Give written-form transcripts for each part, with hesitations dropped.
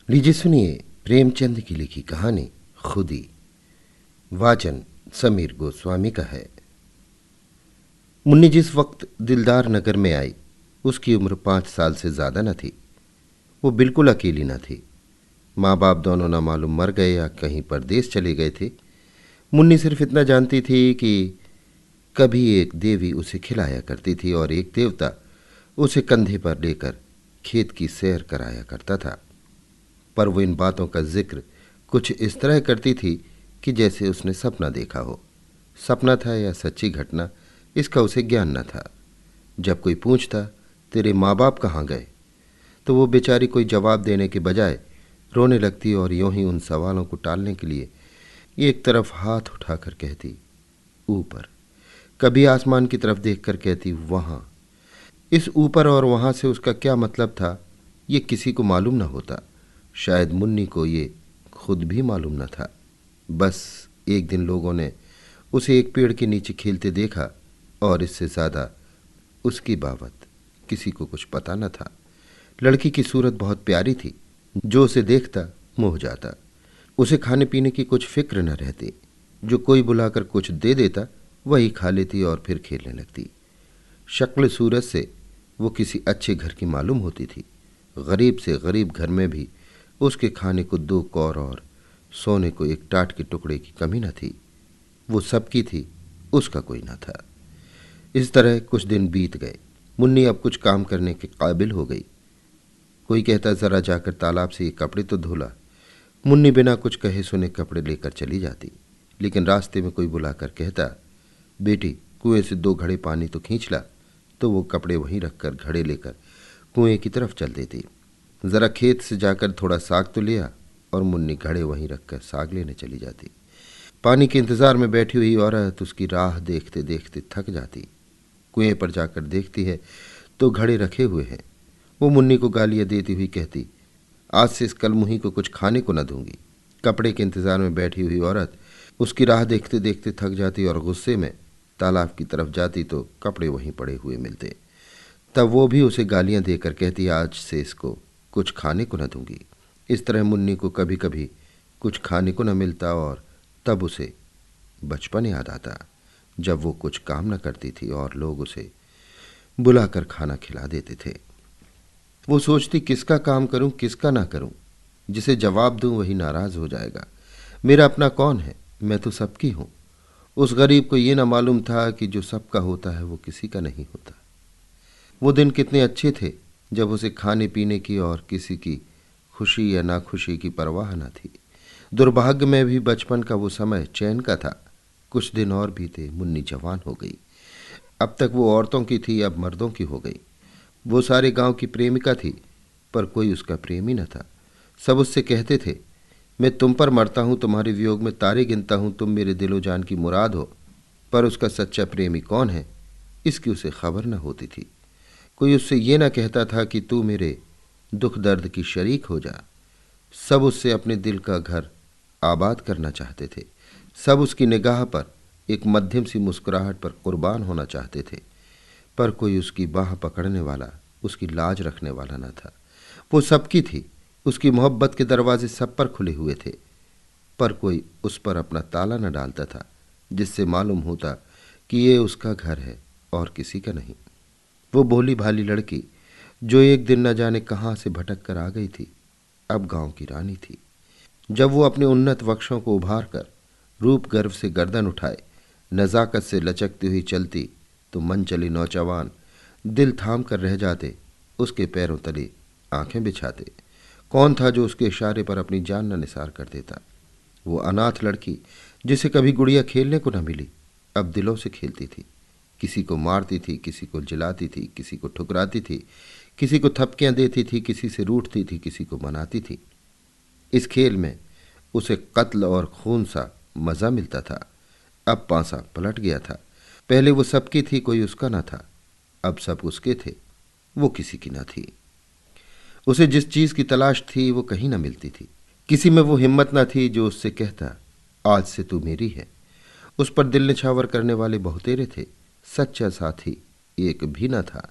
लीजिए सुनिए प्रेमचंद की लिखी कहानी खुदी। वाचन समीर गोस्वामी का है। मुन्नी जिस वक्त दिलदार नगर में आई उसकी उम्र 5 साल से ज्यादा न थी। वो बिल्कुल अकेली न थी। माँ बाप दोनों न मालूम मर गए या कहीं परदेश चले गए थे। मुन्नी सिर्फ इतना जानती थी कि कभी एक देवी उसे खिलाया करती थी और एक देवता उसे कंधे पर लेकर खेत की सैर कराया करता था। पर वो इन बातों का जिक्र कुछ इस तरह करती थी कि जैसे उसने सपना देखा हो। सपना था या सच्ची घटना, इसका उसे ज्ञान न था। जब कोई पूछता तेरे माँ बाप कहाँ गए, तो वो बेचारी कोई जवाब देने के बजाय रोने लगती और यूं ही उन सवालों को टालने के लिए एक तरफ हाथ उठाकर कहती ऊपर। कभी आसमान की तरफ देखकर कहती वहां। इस ऊपर और वहां से उसका क्या मतलब था, ये किसी को मालूम न होता। शायद मुन्नी को ये खुद भी मालूम न था। बस एक दिन लोगों ने उसे एक पेड़ के नीचे खेलते देखा और इससे ज़्यादा उसकी बाबत किसी को कुछ पता न था। लड़की की सूरत बहुत प्यारी थी। जो उसे देखता मोह जाता। उसे खाने पीने की कुछ फिक्र न रहती। जो कोई बुलाकर कुछ दे देता वही खा लेती और फिर खेलने लगती। शक्ल सूरत से वो किसी अच्छे घर की मालूम होती थी। गरीब से गरीब घर में भी उसके खाने को 2 कौर और सोने को एक टाट के टुकड़े की कमी न थी। वो सबकी थी, उसका कोई न था। इस तरह कुछ दिन बीत गए। मुन्नी अब कुछ काम करने के काबिल हो गई। कोई कहता जरा जाकर तालाब से ये कपड़े तो धोला। मुन्नी बिना कुछ कहे सुने कपड़े लेकर चली जाती। लेकिन रास्ते में कोई बुलाकर कहता बेटी कुएं से 2 घड़े पानी तो खींच ला। तो वो कपड़े वहीं रखकर घड़े लेकर कुएं की तरफ चल देती। जरा खेत से जाकर थोड़ा साग तो लिया और मुन्नी घड़े वहीं रखकर साग लेने चली जाती। पानी के इंतजार में बैठी हुई औरत उसकी राह देखते देखते थक जाती। कुएं पर जाकर देखती है तो घड़े रखे हुए हैं। वो मुन्नी को गालियां देती हुई कहती आज से इस कलमुही को कुछ खाने को न दूंगी। कपड़े के इंतजार में बैठी हुई औरत उसकी राह देखते देखते थक जाती और गुस्से में तालाब की तरफ जाती तो कपड़े वहीं पड़े हुए मिलते। तब वो भी उसे गालियां देकर कहती आज से इसको कुछ खाने को न दूंगी। इस तरह मुन्नी को कभी कभी कुछ खाने को न मिलता और तब उसे बचपन याद आता, जब वो कुछ काम न करती थी और लोग उसे बुलाकर खाना खिला देते थे। वो सोचती किसका काम करूं किसका ना करूं। जिसे जवाब दूं वही नाराज हो जाएगा। मेरा अपना कौन है, मैं तो सबकी हूं। उस गरीब को ये ना मालूम था कि जो सबका होता है वो किसी का नहीं होता। वो दिन कितने अच्छे थे जब उसे खाने पीने की और किसी की खुशी या नाखुशी की परवाह न थी। दुर्भाग्य में भी बचपन का वो समय चैन का था। कुछ दिन और बीते, मुन्नी जवान हो गई। अब तक वो औरतों की थी, अब मर्दों की हो गई। वो सारे गांव की प्रेमिका थी, पर कोई उसका प्रेमी न था। सब उससे कहते थे मैं तुम पर मरता हूं, तुम्हारे वियोग में तारे गिनता हूं, तुम मेरे दिलो जान की मुराद हो। पर उसका सच्चा प्रेमी कौन है, इसकी उसे खबर न होती थी। कोई उससे ये न कहता था कि तू मेरे दुख दर्द की शरीक हो जा। सब उससे अपने दिल का घर आबाद करना चाहते थे। सब उसकी निगाह पर एक मध्यम सी मुस्कुराहट पर कुर्बान होना चाहते थे। पर कोई उसकी बाह पकड़ने वाला, उसकी लाज रखने वाला न था। वो सबकी थी। उसकी मोहब्बत के दरवाजे सब पर खुले हुए थे, पर कोई उस पर अपना ताला न डालता था, जिससे मालूम होता कि ये उसका घर है और किसी का नहीं। वो भोली भाली लड़की जो एक दिन न जाने कहाँ से भटक कर आ गई थी, अब गांव की रानी थी। जब वो अपने उन्नत वक्षों को उभार कर रूप गर्व से गर्दन उठाए नज़ाकत से लचकती हुई चलती तो मन चली नौजवान दिल थाम कर रह जाते, उसके पैरों तले आंखें बिछाते। कौन था जो उसके इशारे पर अपनी जान न निसार कर देता। वो अनाथ लड़की जिसे कभी गुड़िया खेलने को न मिली, अब दिलों से खेलती थी। किसी को मारती थी, किसी को जिलाती थी, किसी को ठुकराती थी, किसी को थपकियां देती थी, किसी से रूठती थी, किसी को मनाती थी। इस खेल में उसे कत्ल और खून सा मजा मिलता था। अब पांसा पलट गया था। पहले वो सबकी थी, कोई उसका न था। अब सब उसके थे, वो किसी की न थी। उसे जिस चीज की तलाश थी वो कहीं न मिलती थी। किसी में वो हिम्मत न थी जो उससे कहता आज से तू मेरी है। उस पर दिल निछावर करने वाले बहुतेरे थे, सच्चा साथी एक भी न था।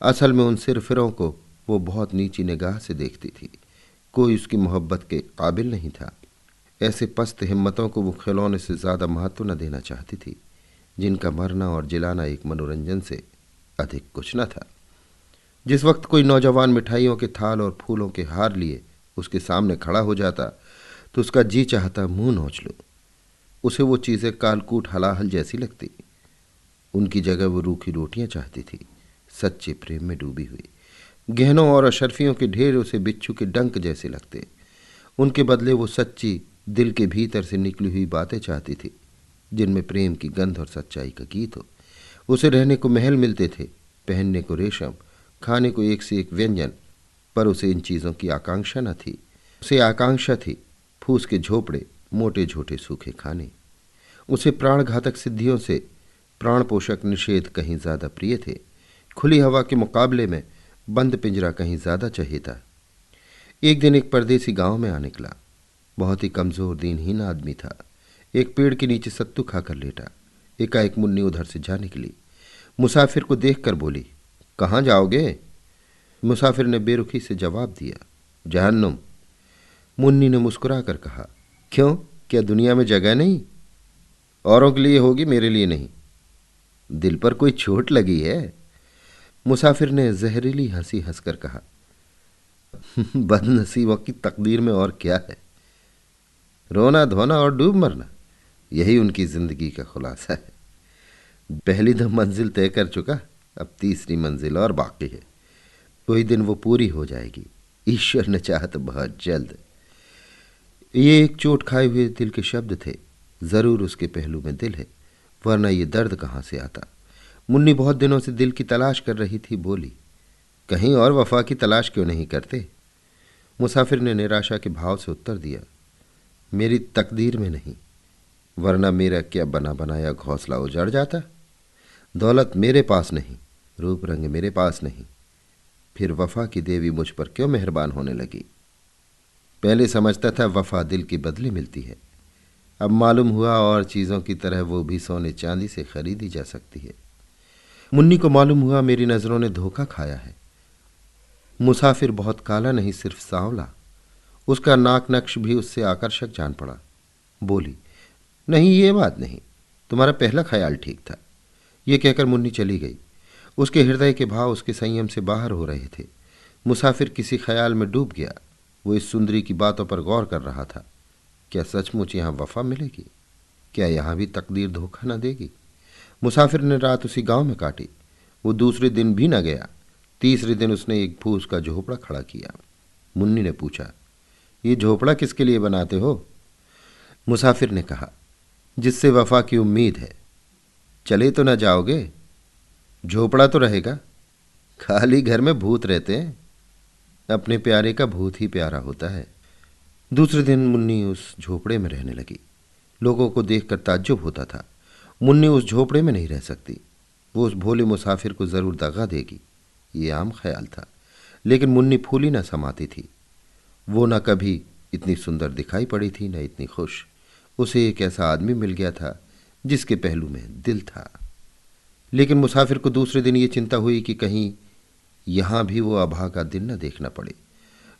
असल में उन सिरफिरों को वो बहुत नीची निगाह से देखती थी। कोई उसकी मोहब्बत के काबिल नहीं था। ऐसे पस्त हिम्मतों को वो खिलौने से ज़्यादा महत्व न देना चाहती थी, जिनका मरना और जिलाना एक मनोरंजन से अधिक कुछ न था। जिस वक्त कोई नौजवान मिठाइयों के थाल और फूलों के हार लिए उसके सामने खड़ा हो जाता तो उसका जी चाहता मुंह नोच लूं। उसे वो चीज़ें कालकूट हलाहल जैसी लगती। उनकी जगह वो रूखी रोटियां चाहती थी, सच्चे प्रेम में डूबी हुई। गहनों और अशर्फियों के ढेर उसे बिच्छू के डंक जैसे लगते। उनके बदले वो सच्ची दिल के भीतर से निकली हुई बातें चाहती थी, जिनमें प्रेम की गंध और सच्चाई का गीत हो। उसे रहने को महल मिलते थे, पहनने को रेशम, खाने को एक से एक व्यंजन, पर उसे इन चीज़ों की आकांक्षा न थी। उसे आकांक्षा थी फूस के झोपड़े, मोटे झोटे सूखे खाने। उसे प्राणघातक सिद्धियों से प्राण पोषक निषेध कहीं ज़्यादा प्रिय थे। खुली हवा के मुकाबले में बंद पिंजरा कहीं ज़्यादा चाहिए था। एक दिन एक परदेसी गांव में आ निकला। बहुत ही कमज़ोर दीनहीन आदमी था। एक पेड़ के नीचे सत्तू खाकर लेटा। एकाएक मुन्नी उधर से जा निकली। मुसाफिर को देखकर बोली, कहाँ जाओगे? मुसाफिर ने बेरुखी से जवाब दिया, जहन्नुम। मुन्नी ने मुस्कुरा कर कहा, क्यों, क्या दुनिया में जगह नहीं? औरों के लिए होगी, मेरे लिए नहीं। दिल पर कोई चोट लगी है? मुसाफिर ने जहरीली हंसी हंसकर कहा, बदनसीबों की तकदीर में और क्या है? रोना धोना और डूब मरना, यही उनकी जिंदगी का खुलासा है। पहली 2 मंजिल तय कर चुका, अब तीसरी मंजिल और बाकी है। कोई दिन वो पूरी हो जाएगी, ईश्वर ने चाहा तो बहुत जल्द। ये एक चोट खाए हुए दिल के शब्द थे। जरूर उसके पहलू में दिल है, वरना ये दर्द कहाँ से आता। मुन्नी बहुत दिनों से दिल की तलाश कर रही थी। बोली, कहीं और वफा की तलाश क्यों नहीं करते? मुसाफिर ने निराशा के भाव से उत्तर दिया, मेरी तकदीर में नहीं, वरना मेरा क्या बना बनाया घोंसला उजड़ जाता। दौलत मेरे पास नहीं, रूप रंग मेरे पास नहीं, फिर वफा की देवी मुझ पर क्यों मेहरबान होने लगी? पहले समझता था वफा दिल की बदले मिलती है, अब मालूम हुआ और चीज़ों की तरह वो भी सोने चांदी से खरीदी जा सकती है। मुन्नी को मालूम हुआ मेरी नज़रों ने धोखा खाया है। मुसाफिर बहुत काला नहीं, सिर्फ सांवला। उसका नाक नक्श भी उससे आकर्षक जान पड़ा। बोली, नहीं, ये बात नहीं, तुम्हारा पहला ख्याल ठीक था। ये कहकर मुन्नी चली गई। उसके हृदय के भाव उसके संयम से बाहर हो रहे थे। मुसाफिर किसी ख्याल में डूब गया। वो इस सुंदरी की बातों पर गौर कर रहा था। क्या सचमुच यहाँ वफा मिलेगी? क्या यहाँ भी तकदीर धोखा न देगी? मुसाफिर ने रात उसी गांव में काटी। वो दूसरे दिन भी न गया। तीसरे दिन उसने एक फूस का झोपड़ा खड़ा किया। मुन्नी ने पूछा, ये झोपड़ा किसके लिए बनाते हो? मुसाफिर ने कहा, जिससे वफा की उम्मीद है। चले तो न जाओगे? झोपड़ा तो रहेगा। खाली घर में भूत रहते हैं, अपने प्यारे का भूत ही प्यारा होता है। दूसरे दिन मुन्नी उस झोपड़े में रहने लगी। लोगों को देखकर ताज्जुब होता था। मुन्नी उस झोपड़े में नहीं रह सकती। वो उस भोले मुसाफिर को जरूर दगा देगी, ये आम ख्याल था। लेकिन मुन्नी फूली न समाती थी। वो न कभी इतनी सुंदर दिखाई पड़ी थी, न इतनी खुश। उसे एक ऐसा आदमी मिल गया था जिसके पहलू में दिल था। लेकिन मुसाफिर को दूसरे दिन ये चिंता हुई कि कहीं यहाँ भी वो अभा का दिन न देखना पड़े।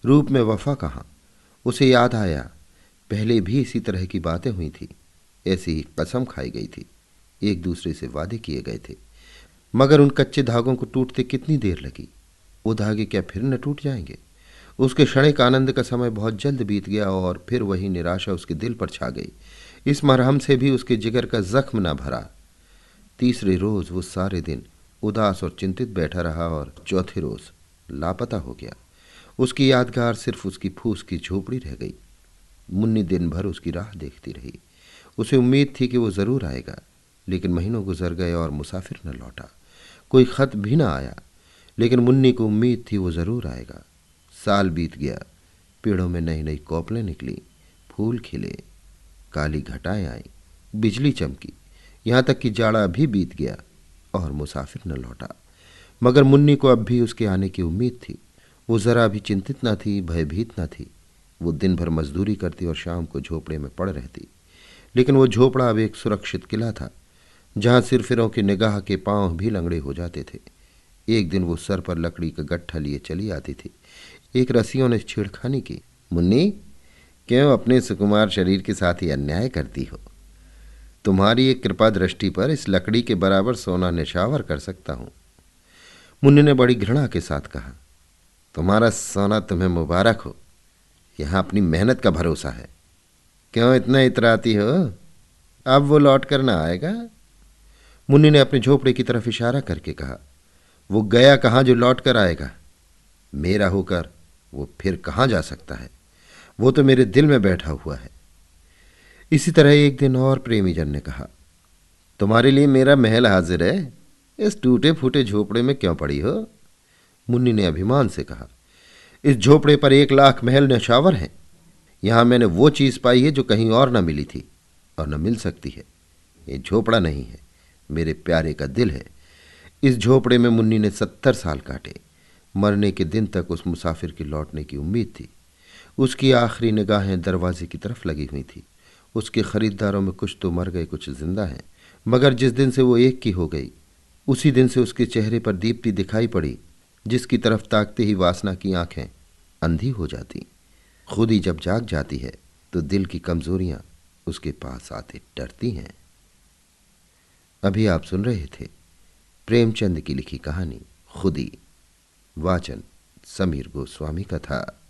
रूप में वफा कहाँ? उसे याद आया, पहले भी इसी तरह की बातें हुई थी, ऐसी ही कसम खाई गई थी, एक दूसरे से वादे किए गए थे। मगर उन कच्चे धागों को टूटते कितनी देर लगी? वो धागे क्या फिर न टूट जाएंगे? उसके क्षणिक आनंद का समय बहुत जल्द बीत गया और फिर वही निराशा उसके दिल पर छा गई। इस मरहम से भी उसके जिगर का जख्म न भरा। तीसरे रोज वो सारे दिन उदास और चिंतित बैठा रहा और चौथे रोज लापता हो गया। उसकी यादगार सिर्फ उसकी फूस की झोपड़ी रह गई। मुन्नी दिन भर उसकी राह देखती रही। उसे उम्मीद थी कि वो जरूर आएगा, लेकिन महीनों गुजर गए और मुसाफिर न लौटा। कोई खत भी न आया, लेकिन मुन्नी को उम्मीद थी वो जरूर आएगा। साल बीत गया। पेड़ों में नई नई कोपलें निकली, फूल खिले, काली घटाएं आई, बिजली चमकी, यहाँ तक कि जाड़ा भी बीत गया और मुसाफिर न लौटा। मगर मुन्नी को अब भी उसके आने की उम्मीद थी। वो जरा भी चिंतित न थी, भयभीत न थी। वो दिन भर मजदूरी करती और शाम को झोपड़े में पड़ रहती। लेकिन वो झोपड़ा अब एक सुरक्षित किला था, जहाँ सिरफिरों की निगाह के पांव भी लंगड़े हो जाते थे। एक दिन वो सर पर लकड़ी का गट्ठा लिए चली आती थी। एक रसियों ने छेड़खानी की। मुन्नी, क्यों अपने सुकुमार शरीर के साथ ही अन्याय करती हो? तुम्हारी एक कृपा दृष्टि पर इस लकड़ी के बराबर सोना निछावर कर सकता हूं। मुन्नी ने बड़ी घृणा के साथ कहा, तुम्हारा सोना तुम्हें मुबारक हो। यहां अपनी मेहनत का भरोसा है। क्यों इतना इतराती हो? अब वो लौट कर ना आएगा? मुन्नी ने अपने झोपड़े की तरफ इशारा करके कहा, वो गया कहाँ जो लौट कर आएगा? मेरा होकर वो फिर कहाँ जा सकता है? वो तो मेरे दिल में बैठा हुआ है। इसी तरह एक दिन और प्रेमीजन ने कहा, तुम्हारे लिए मेरा महल हाजिर है। इस टूटे फूटे झोपड़े में क्यों पड़ी हो? मुन्नी ने अभिमान से कहा, इस झोपड़े पर 1,00,000 महल नशावर हैं। यहां मैंने वो चीज पाई है जो कहीं और न मिली थी और न मिल सकती है। ये झोपड़ा नहीं है, मेरे प्यारे का दिल है। इस झोपड़े में मुन्नी ने 70 साल काटे। मरने के दिन तक उस मुसाफिर की लौटने की उम्मीद थी। उसकी आखिरी निगाहें दरवाजे की तरफ लगी हुई थी। उसके खरीदारों में कुछ तो मर गए, कुछ जिंदा हैं। मगर जिस दिन से वो एक की हो गई, उसी दिन से उसके चेहरे पर दीप्ति दिखाई पड़ी, जिसकी तरफ ताकते ही वासना की आंखें अंधी हो जाती। खुद ही जब जाग जाती है तो दिल की कमजोरियां उसके पास आते डरती हैं। अभी आप सुन रहे थे प्रेमचंद की लिखी कहानी खुदी। वाचन समीर गोस्वामी का था।